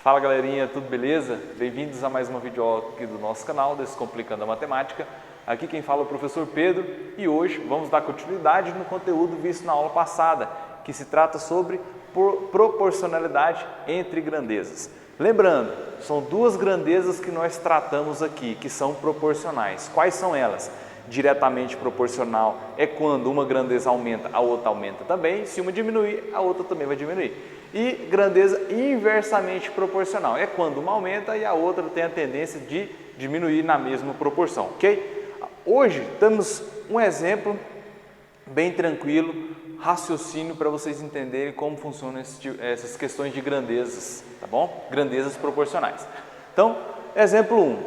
Fala galerinha, tudo beleza? Bem-vindos a mais uma videoaula aqui do nosso canal, Descomplicando a Matemática. Aqui quem fala é o professor Pedro e hoje vamos dar continuidade no conteúdo visto na aula passada, que se trata sobre proporcionalidade entre grandezas. Lembrando, são duas grandezas que nós tratamos aqui, que são proporcionais. Quais são elas? Diretamente proporcional é quando uma grandeza aumenta, a outra aumenta também. Se uma diminuir, a outra também vai diminuir. E grandeza inversamente proporcional é quando uma aumenta e a outra tem a tendência de diminuir na mesma proporção, ok? Hoje temos um exemplo bem tranquilo, raciocínio para vocês entenderem como funcionam essas questões de grandezas, tá bom? Grandezas proporcionais. Então, exemplo 1.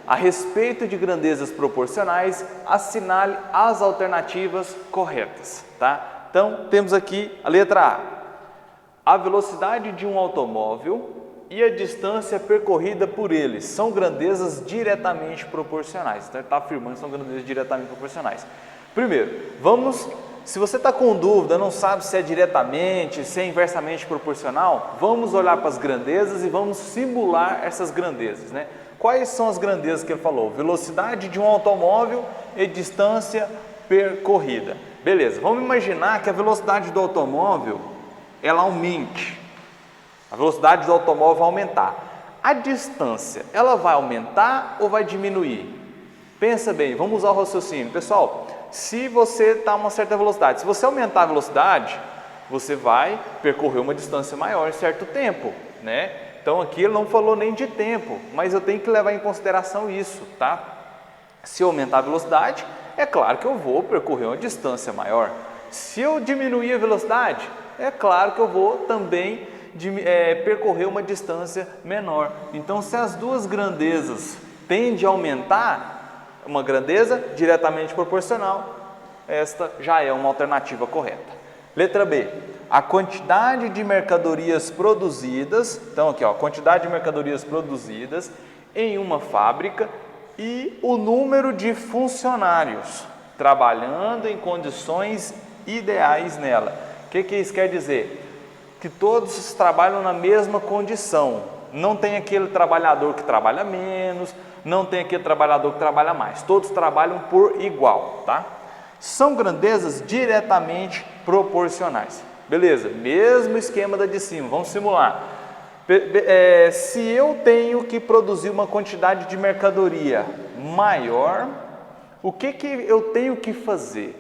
A respeito de grandezas proporcionais, assinale as alternativas corretas, tá? Então, temos aqui a letra A. A velocidade de um automóvel e a distância percorrida por ele são grandezas diretamente proporcionais. Então, ele está afirmando que são grandezas diretamente proporcionais. Primeiro, se você está com dúvida, não sabe se é diretamente, se é inversamente proporcional, vamos olhar para as grandezas e vamos simular essas grandezas, né? Quais são as grandezas que ele falou? Velocidade de um automóvel e distância percorrida. Beleza, vamos imaginar que a velocidade do automóvel ela aumente. A velocidade do automóvel vai aumentar. A distância, ela vai aumentar ou vai diminuir? Pensa bem, vamos usar o raciocínio. Pessoal, se você está a uma certa velocidade, se você aumentar a velocidade, você vai percorrer uma distância maior em certo tempo, né? Então aqui ele não falou nem de tempo, mas eu tenho que levar em consideração isso, tá? Se eu aumentar a velocidade, é claro que eu vou percorrer uma distância maior. Se eu diminuir a velocidade, é claro que eu vou também percorrer uma distância menor. Então, se as duas grandezas tendem a aumentar, uma grandeza diretamente proporcional, esta já é uma alternativa correta. Letra B. A quantidade de mercadorias produzidas, então aqui ó, quantidade de mercadorias produzidas em uma fábrica e o número de funcionários trabalhando em condições ideais nela. O que isso quer dizer? Que todos trabalham na mesma condição. Não tem aquele trabalhador que trabalha menos, não tem aquele trabalhador que trabalha mais. Todos trabalham por igual, tá? São grandezas diretamente proporcionais. Beleza, mesmo esquema da de cima, vamos simular. Se eu tenho que produzir uma quantidade de mercadoria maior, o que eu tenho que fazer?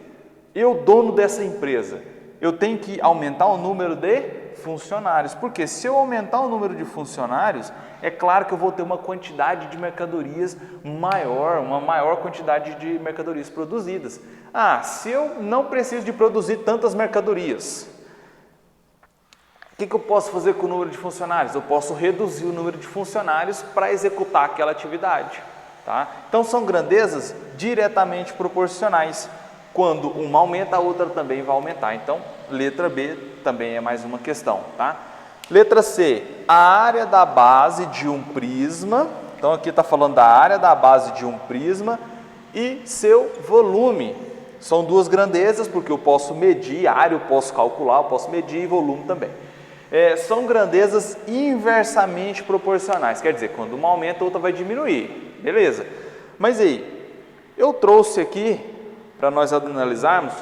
Eu, dono dessa empresa, eu tenho que aumentar o número de funcionários, porque se eu aumentar o número de funcionários, é claro que eu vou ter uma quantidade de mercadorias maior, uma maior quantidade de mercadorias produzidas. Se eu não preciso de produzir tantas mercadorias, o que eu posso fazer com o número de funcionários? Eu posso reduzir o número de funcionários para executar aquela atividade, tá? Então são grandezas diretamente proporcionais. Quando uma aumenta, a outra também vai aumentar. Então, letra B também é mais uma questão, tá? Letra C, a área da base de um prisma. Então, aqui está falando da área da base de um prisma e seu volume. São duas grandezas, porque eu posso medir, área eu posso calcular, eu posso medir e volume também. São grandezas inversamente proporcionais, quer dizer, quando uma aumenta, a outra vai diminuir. Beleza. Mas aí, eu trouxe aqui, para nós analisarmos,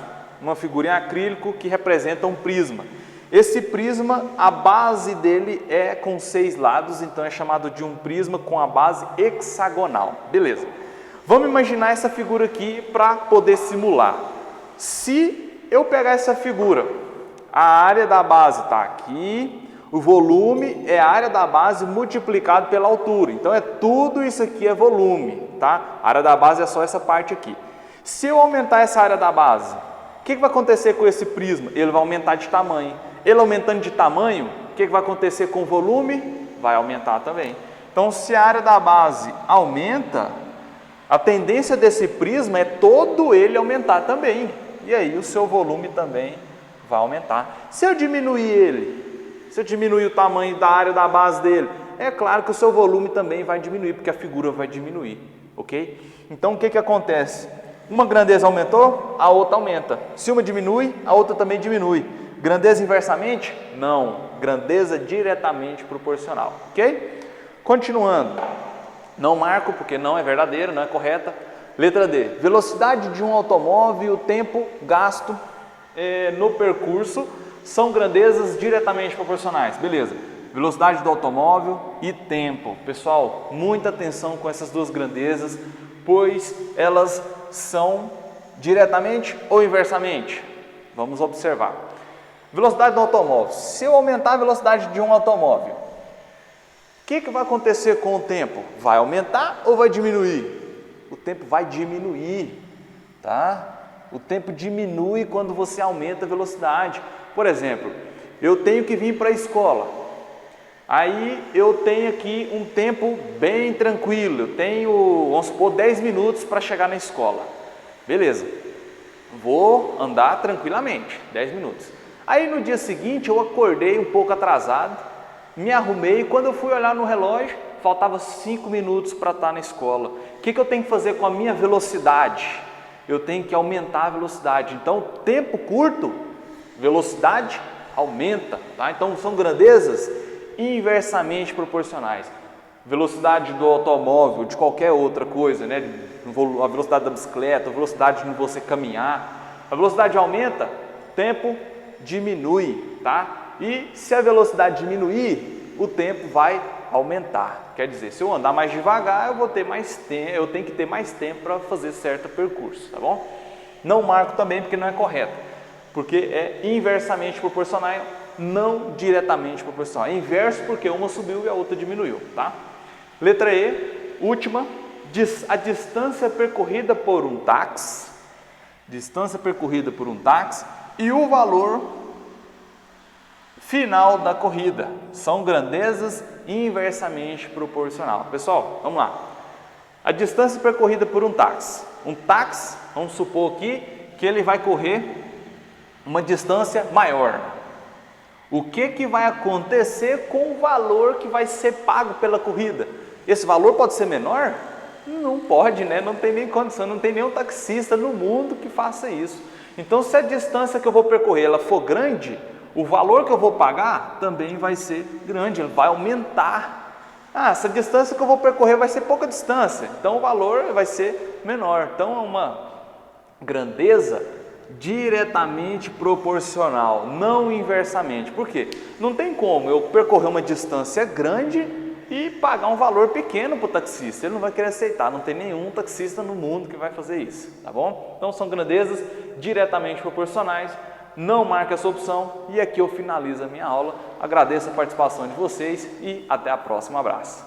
uma figura em acrílico que representa um prisma. Esse prisma, a base dele é com 6 lados, então é chamado de um prisma com a base hexagonal. Beleza. Vamos imaginar essa figura aqui para poder simular. Se eu pegar essa figura, a área da base está aqui, o volume é a área da base multiplicado pela altura. Então tudo isso aqui é volume, tá? A área da base é só essa parte aqui. Se eu aumentar essa área da base, o que vai acontecer com esse prisma? Ele vai aumentar de tamanho. Ele aumentando de tamanho, o que vai acontecer com o volume? Vai aumentar também. Então, se a área da base aumenta, a tendência desse prisma é todo ele aumentar também. E aí o seu volume também vai aumentar. Se eu diminuir ele, se eu diminuir o tamanho da área da base dele, é claro que o seu volume também vai diminuir, porque a figura vai diminuir, ok? Então, o que acontece? Uma grandeza aumentou, a outra aumenta. Se uma diminui, a outra também diminui. Grandeza inversamente? Não, grandeza diretamente proporcional, ok? Continuando, não marco porque não é verdadeira, não é correta. Letra D, velocidade de um automóvel e o tempo gasto no percurso são grandezas diretamente proporcionais, beleza. Velocidade do automóvel e tempo. Pessoal, muita atenção com essas duas grandezas, pois elas são diretamente ou inversamente. Vamos observar. Velocidade do automóvel. Se eu aumentar a velocidade de um automóvel, o que vai acontecer com o tempo? Vai aumentar ou vai diminuir? O tempo vai diminuir, tá? O tempo diminui quando você aumenta a velocidade. Por exemplo, eu tenho que vir para a escola. Aí eu tenho aqui um tempo bem tranquilo. Eu tenho, vamos supor, 10 minutos para chegar na escola. Beleza. Vou andar tranquilamente, 10 minutos. Aí no dia seguinte eu acordei um pouco atrasado, me arrumei, quando eu fui olhar no relógio, faltava 5 minutos para estar na escola. O que eu tenho que fazer com a minha velocidade? Eu tenho que aumentar a velocidade. Então, tempo curto, velocidade aumenta, tá? Então, são grandezas inversamente proporcionais. Velocidade do automóvel, de qualquer outra coisa, né? A velocidade da bicicleta, a velocidade de você caminhar. A velocidade aumenta, tempo diminui, tá? E se a velocidade diminuir, o tempo vai aumentar. Quer dizer, se eu andar mais devagar, eu vou ter mais tempo, eu tenho que ter mais tempo para fazer certo percurso, tá bom? Não marco também porque não é correto, porque é inversamente proporcional, não diretamente proporcional. É inverso porque uma subiu e a outra diminuiu, tá? Letra E, última, a distância percorrida por um táxi, e o valor final da corrida são grandezas inversamente proporcional. Pessoal, vamos lá. A distância percorrida por um táxi. Um táxi, vamos supor aqui que ele vai correr uma distância maior. O que vai acontecer com o valor que vai ser pago pela corrida? Esse valor pode ser menor? Não pode, né? Não tem nem condição, não tem nenhum taxista no mundo que faça isso. Então, se a distância que eu vou percorrer ela for grande, o valor que eu vou pagar também vai ser grande, ele vai aumentar. Essa distância que eu vou percorrer vai ser pouca distância, então o valor vai ser menor. Então, é uma grandeza diretamente proporcional, não inversamente. Por quê? Não tem como eu percorrer uma distância grande e pagar um valor pequeno para o taxista, ele não vai querer aceitar, não tem nenhum taxista no mundo que vai fazer isso, tá bom? Então são grandezas diretamente proporcionais, não marque essa opção e aqui eu finalizo a minha aula, agradeço a participação de vocês e até a próxima, abraço.